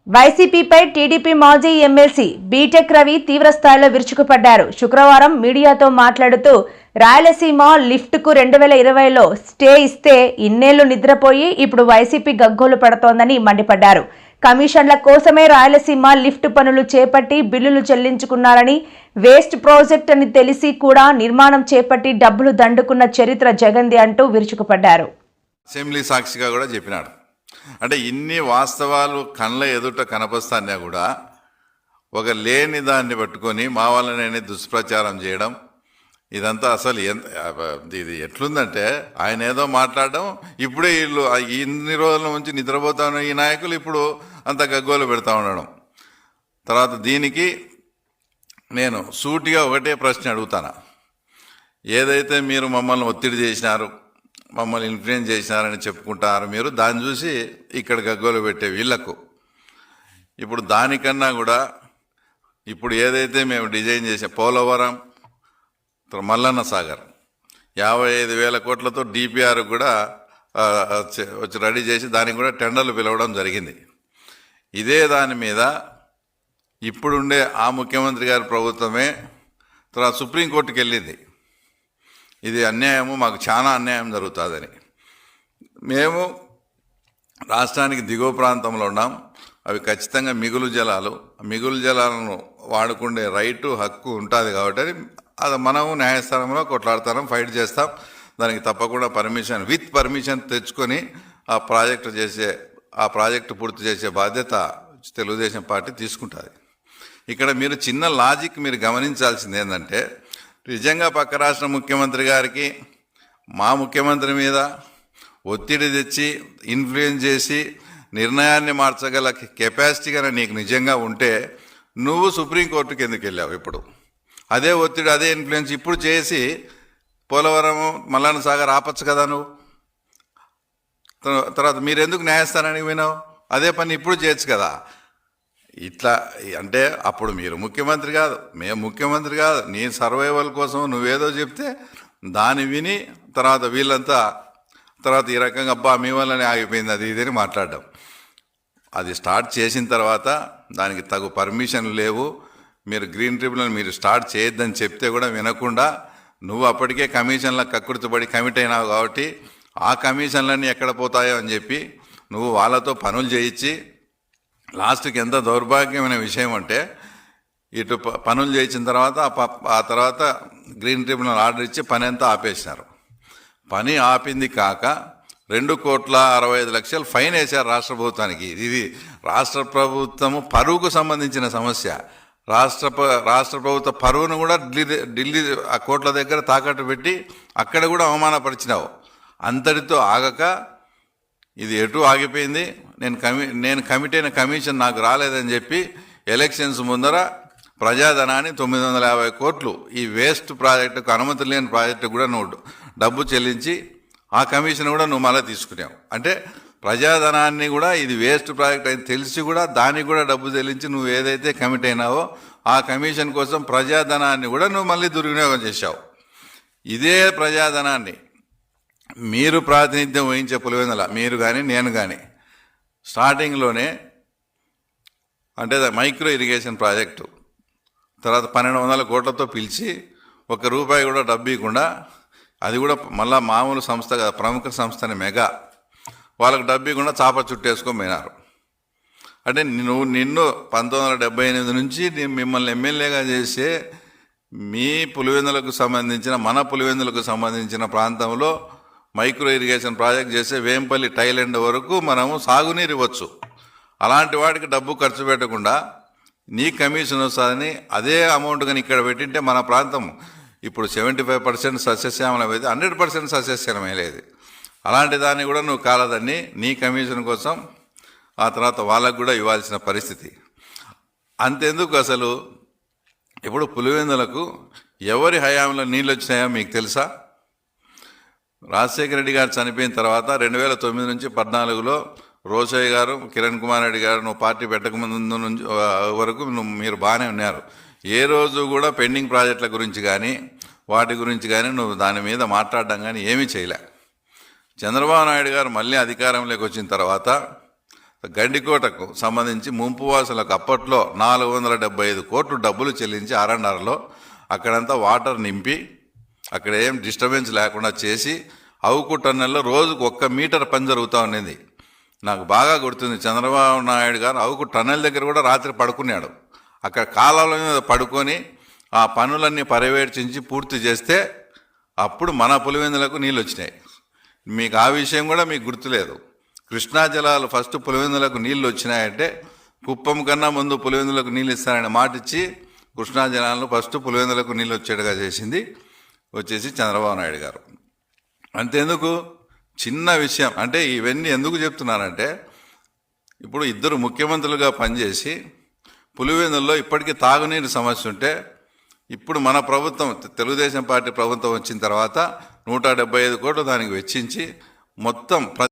వైసీపీపై TDP మాజీ MLC BTech Ravi తీవ్రస్థాయిలో విరుచుకుపడ్డారు. శుక్రవారం మీడియాతో మాట్లాడుతూ రాయలసీమ లిఫ్ట్కు 2020లో స్టే ఇస్తే ఇన్నేళ్లు నిద్రపోయి ఇప్పుడు వైసీపీ గగ్గోలు పడుతోందని మండిపడ్డారు. కమిషన్ల కోసమే రాయలసీమ లిఫ్ట్ పనులు చేపట్టి బిల్లులు చెల్లించుకున్నారని, వేస్ట్ ప్రాజెక్ట్ అని తెలిసి కూడా నిర్మాణం చేపట్టి డబ్బులు దండుకున్న చరిత్ర జగన్ది అంటూ విరుచుకుపడ్డారు. అసెంబ్లీ సాక్షిగా కూడా చెప్పినాడు. అంటే ఇన్ని వాస్తవాలు కళ్ళ ఎదుట కనపస్తానే కూడా ఒక లేని దాన్ని పట్టుకొని మా వాళ్ళని దుష్ప్రచారం చేయడం, ఇదంతా అసలు ఇది ఎట్లుందంటే ఆయన ఏదో మాట్లాడడం, ఇప్పుడే వీళ్ళు ఇన్ని రోజుల నుంచి నిద్రపోతా ఉన్న ఈ నాయకులు ఇప్పుడు అంత గగ్గోలు పెడతా ఉండడం. తర్వాత దీనికి నేను సూటిగా ఒకటే ప్రశ్న అడుగుతాను. ఏదైతే మీరు మమ్మల్ని ఒత్తిడి చేసినారు, మమ్మల్ని ఇన్ఫ్లుయెన్స్ చేసినారని చెప్పుకుంటారు మీరు, దాన్ని చూసి ఇక్కడ గగ్గోలు పెట్టే వీళ్లకు ఇప్పుడు దానికన్నా కూడా ఇప్పుడు ఏదైతే మేము డిజైన్ చేసే పోలవరం, మల్లన్న సాగర్ 55,000 కోట్లతో డిపిఆర్ కూడా వచ్చి రెడీ చేసి దానికి కూడా టెండర్లు పిలవడం జరిగింది. ఇదే దాని మీద ఇప్పుడుండే ఆ ముఖ్యమంత్రి గారి ప్రభుత్వమే తర్వాత సుప్రీంకోర్టుకి వెళ్ళింది. ఇది అన్యాయము, మాకు చాలా అన్యాయం జరుగుతుందని. మేము రాష్ట్రానికి దిగువ ప్రాంతంలో ఉన్నాం, అవి ఖచ్చితంగా మిగులు జలాలను వాడుకునే రైటు హక్కు ఉంటుంది కాబట్టి అది మనము న్యాయస్థానంలో కొట్లాడతాం, ఫైట్ చేస్తాం. దానికి తప్పకుండా విత్ పర్మిషన్ తెచ్చుకొని ఆ ప్రాజెక్టు పూర్తి చేసే బాధ్యత తెలుగుదేశం పార్టీ తీసుకుంటుంది. ఇక్కడ మీరు చిన్న లాజిక్ మీరు గమనించాల్సింది ఏంటంటే, నిజంగా పక్క రాష్ట్ర ముఖ్యమంత్రి గారికి మా ముఖ్యమంత్రి మీద ఒత్తిడి తెచ్చి ఇన్ఫ్లుయెన్స్ చేసి నిర్ణయాన్ని మార్చగల కెపాసిటీగా నీకు నిజంగా ఉంటే నువ్వు సుప్రీంకోర్టుకి ఎందుకు వెళ్ళావు? ఇప్పుడు అదే ఒత్తిడి, అదే ఇన్ఫ్లుయెన్స్ ఇప్పుడు చేసి పోలవరం, మల్లన్న సాగర్ ఆపచ్చు కదా నువ్వు. తర్వాత మీరు ఎందుకు న్యాయస్థానానికి పోయినావు? అదే పని ఇప్పుడు చేయొచ్చు కదా. ఇట్లా అంటే అప్పుడు మీరు ముఖ్యమంత్రి కాదు, మేము ముఖ్యమంత్రి కాదు, నీ సర్వైవల్ కోసం నువ్వేదో చెప్తే దాన్ని విని తర్వాత వీళ్ళంతా తర్వాత ఈ రకంగా అబ్బా మీ వల్లనే ఆగిపోయింది అది ఇదని మాట్లాడడం. అది స్టార్ట్ చేసిన తర్వాత దానికి తగు పర్మిషన్ లేవు, మీరు గ్రీన్ ట్రిబ్యునల్ మీరు స్టార్ట్ చేయొద్దని చెప్తే కూడా వినకుండా నువ్వు అప్పటికే కమిషన్లకు కక్కుర్తిపడి కమిట్ అయినావు కాబట్టి ఆ కమిషన్లన్నీ ఎక్కడ పోతాయో అని చెప్పి నువ్వు వాళ్ళతో పనులు చేయించి లాస్ట్కి ఎంత దౌర్భాగ్యమైన విషయం అంటే ఇటు పనులు చేయించిన తర్వాత ఆ తర్వాత గ్రీన్ ట్రిబ్యునల్ ఆర్డర్ ఇచ్చి పని అంతా ఆపేసినారు. పని ఆపింది కాక 2,65,00,000 ఫైన్ వేశారు రాష్ట్ర ప్రభుత్వానికి. ఇది రాష్ట్ర ప్రభుత్వము పరువుకు సంబంధించిన సమస్య. రాష్ట్ర ప్రభుత్వ పరువును కూడా ఢిల్లీ ఆ కోర్టుల దగ్గర తాకట్టు పెట్టి అక్కడ కూడా అవమానపరిచినావు. అంతటితో ఆగక ఇది ఎటు ఆగిపోయింది, నేను కమిట్ అయిన కమిషన్ నాకు రాలేదని చెప్పి ఎలక్షన్స్ ముందర ప్రజాధనాన్ని 950 కోట్లు ఈ వేస్ట్ ప్రాజెక్టుకు అనుమతి లేని ప్రాజెక్టు కూడా నువ్వు డబ్బు చెల్లించి ఆ కమిషన్ కూడా నువ్వు మళ్ళీ తీసుకున్నావు. అంటే ప్రజాధనాన్ని కూడా ఇది వేస్ట్ ప్రాజెక్ట్ అని తెలిసి కూడా దానికి కూడా డబ్బు చెల్లించి నువ్వు ఏదైతే కమిట్ అయినావో ఆ కమిషన్ కోసం ప్రజాధనాన్ని కూడా నువ్వు మళ్ళీ దుర్వినియోగం చేశావు. ఇదే ప్రజాధనాన్ని మీరు ప్రాతినిధ్యం వహించే పులివెందుల మీరు కానీ నేను కానీ స్టార్టింగ్లోనే అంటే మైక్రో ఇరిగేషన్ ప్రాజెక్టు తర్వాత 1,200 కోట్లతో పిలిచి ₹1 కూడా డబ్బు ఇవ్వకుండా, అది కూడా మళ్ళా మామూలు సంస్థ కదా, ప్రముఖ సంస్థని మెగా, వాళ్ళకు డబ్బు ఇవ్వకుండా చాప చుట్టేసుకొని పోయినారు. అంటే నిన్ను 1978 నుంచి మిమ్మల్ని ఎమ్మెల్యేగా చేసే మీ పులివెందులకు సంబంధించిన మన పులివెందులకు సంబంధించిన ప్రాంతంలో మైక్రో ఇరిగేషన్ ప్రాజెక్ట్ చేసే వేంపల్లి టైలెండ్ వరకు మనము సాగునీరు ఇవ్వచ్చు. అలాంటి వాటికి డబ్బు ఖర్చు పెట్టకుండా నీ కమిషన్ వస్తుందని అదే అమౌంట్ కానీ ఇక్కడ పెట్టింటే మన ప్రాంతం ఇప్పుడు 75% సస్యశ్యామలం అయితే 100% సస్యశ్యామలం లేదు. అలాంటి దాన్ని కూడా నువ్వు కాలదని నీ కమిషన్ కోసం ఆ తర్వాత వాళ్ళకు కూడా ఇవ్వాల్సిన పరిస్థితి. అంతెందుకు అసలు ఇప్పుడు పులివెందులకు ఎవరి హయాంలో నీళ్ళు వచ్చినాయో మీకు తెలుసా? రాజశేఖర రెడ్డి గారు చనిపోయిన తర్వాత 2009 నుంచి 14లో రోసయ్య గారు, కిరణ్ కుమార్ రెడ్డి గారు నువ్వు పార్టీ పెట్టకముందు నుంచి వరకు మీరు బాగానే ఉన్నారు. ఏ రోజు కూడా పెండింగ్ ప్రాజెక్టుల గురించి కానీ వాటి గురించి కానీ నువ్వు దాని మీద మాట్లాడడం కానీ ఏమీ చేయలే. చంద్రబాబు నాయుడు గారు మళ్ళీ అధికారంలోకి వచ్చిన తర్వాత గండికోటకు సంబంధించి ముంపు వాసులకు అప్పట్లో 475 కోట్లు డబ్బులు చెల్లించి ఆర్ఎన్ఆర్లో అక్కడంతా వాటర్ నింపి అక్కడ ఏం డిస్టర్బెన్స్ లేకుండా చేసి అవుకు టన్నెల్లో రోజుకు 1 మీటర్ పని జరుగుతూ ఉండేది. నాకు బాగా గుర్తుంది, చంద్రబాబు నాయుడు గారు అవుకు టన్నెల్ దగ్గర కూడా రాత్రి పడుకున్నాడు. అక్కడ కాలువల మీద పడుకొని ఆ పనులన్నీ పర్యవేక్షించి పూర్తి చేస్తే అప్పుడు మన పులివెందులకు నీళ్ళు వచ్చినాయి. మీకు ఆ విషయం కూడా మీకు గుర్తులేదు. కృష్ణా జలాలు ఫస్ట్ పులివెందులకు నీళ్ళు వచ్చినాయంటే కుప్పం కన్నా ముందు పులివెందులకు నీళ్ళు ఇస్తారని మాట ఇచ్చి కృష్ణా జలాలను ఫస్ట్ పులివెందులకు నీళ్ళు వచ్చేట్టుగా వచ్చేసి చంద్రబాబు నాయుడు గారు. అంతేందుకు చిన్న విషయం అంటే ఇవన్నీ ఎందుకు చెప్తున్నానంటే ఇప్పుడు ఇద్దరు ముఖ్యమంత్రులుగా పనిచేసి పులివెందుల్లో ఇప్పటికీ తాగునీరు సమస్య ఉంటే ఇప్పుడు మన ప్రభుత్వం తెలుగుదేశం పార్టీ ప్రభుత్వం వచ్చిన తర్వాత 175 కోట్లు దానికి వెచ్చించి మొత్తం